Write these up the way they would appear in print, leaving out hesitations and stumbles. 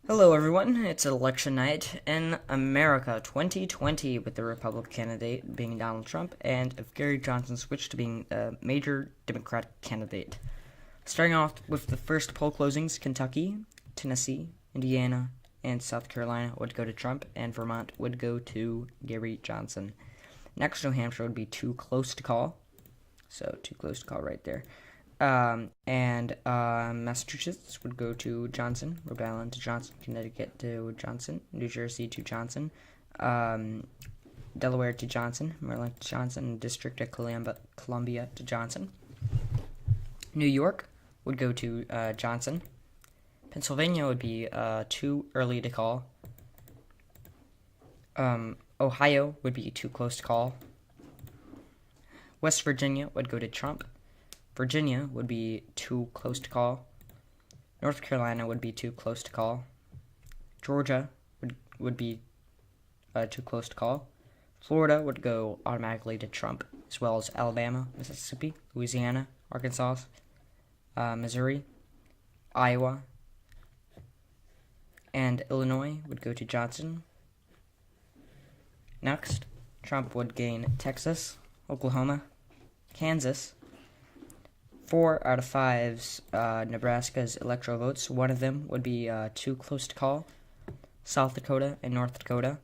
Hello, everyone. It's election night in America 2020 with the Republican candidate being Donald Trump and if Gary Johnson switched to being a major Democratic candidate. Starting off with the first poll closings, Kentucky, Tennessee, Indiana, and South Carolina would go to Trump, and Vermont would go to Gary Johnson. Next, New Hampshire would be too close to call. So, too close to call right there. And Massachusetts would go to Johnson, Rhode Island to Johnson, Connecticut to Johnson, New Jersey to Johnson, Delaware to Johnson, Maryland to Johnson, District of Columbia to Johnson. New York would go to Johnson. Pennsylvania would be too early to call. Ohio would be too close to call. West Virginia would go to Trump. Virginia would be too close to call. North Carolina would be too close to call. Georgia would be too close to call. Florida would go automatically to Trump, as well as Alabama, Mississippi, Louisiana, Arkansas, Missouri, Iowa, and Illinois would go to Johnson. Next, Trump would gain Texas, Oklahoma, Kansas. 4 out of 5 Nebraska's electoral votes. One of them would be too close to call. South Dakota and North Dakota.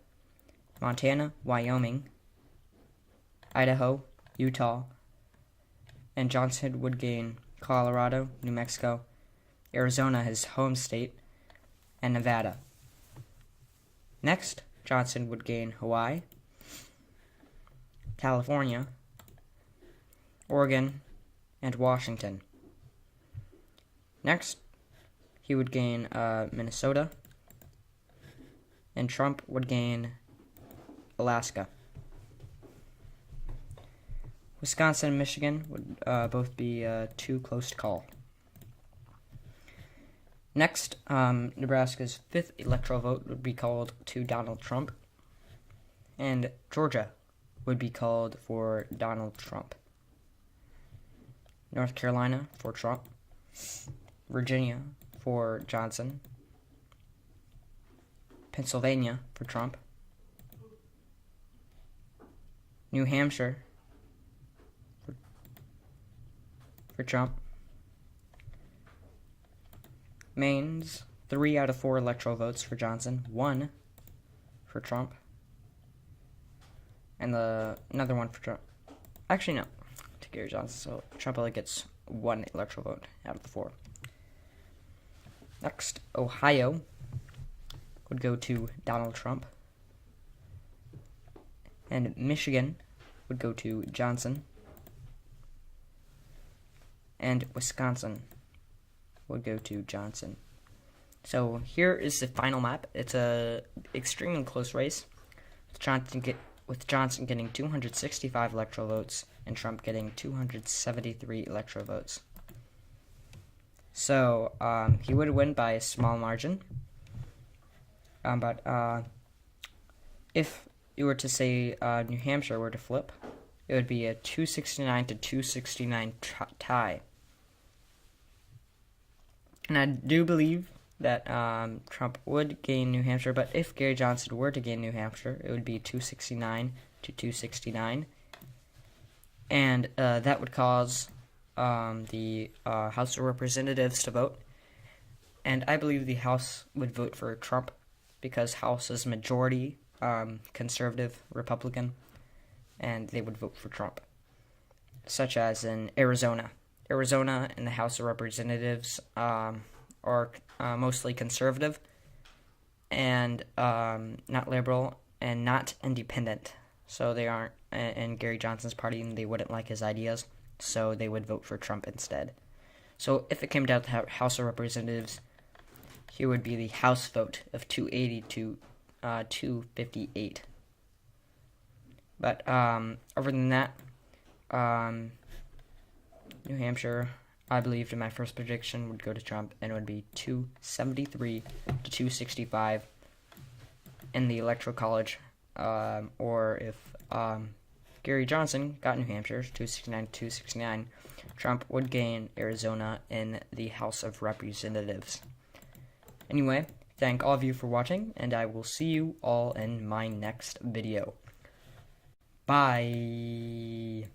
Montana, Wyoming, Idaho, Utah. And Johnson would gain Colorado, New Mexico, Arizona, his home state, and Nevada. Next, Johnson would gain Hawaii, California, Oregon, and Washington. Next, he would gain Minnesota, and Trump would gain Alaska. Wisconsin and Michigan would both be too close to call. Next, Nebraska's 5th electoral vote would be called to Donald Trump, and Georgia would be called for Donald Trump. North Carolina for Trump, Virginia for Johnson, Pennsylvania for Trump, New Hampshire for Trump, Maine's 3 out of 4 electoral votes for Johnson, 1 for Trump, and another one for Trump. Actually, no. To Gary Johnson, so Trump only gets 1 electoral vote out of the 4. Next, Ohio would go to Donald Trump, and Michigan would go to Johnson, and Wisconsin would go to Johnson. So here is the final map. It's a extremely close race, with Johnson getting 265 electoral votes and Trump getting 273 electoral votes. So he would win by a small margin. But if you were to say New Hampshire were to flip, it would be a 269 to 269 tie. And I do believe that Trump would gain New Hampshire, but if Gary Johnson were to gain New Hampshire, it would be 269 to 269. And that would cause the House of Representatives to vote. And I believe the House would vote for Trump because House is majority conservative Republican, and they would vote for Trump. Such as in Arizona. Arizona in the House of Representatives are mostly conservative and not liberal and not independent. So they aren't in Gary Johnson's party, and they wouldn't like his ideas, so they would vote for Trump instead. So if it came down to House of Representatives, here would be the House vote of 280 to 258. But other than that, New Hampshire, I believed in my first prediction, would go to Trump, and it would be 273 to 265 in the Electoral College. Or if Gary Johnson got New Hampshire, 269 to 269, Trump would gain Arizona in the House of Representatives. Anyway, thank all of you for watching, and I will see you all in my next video. Bye.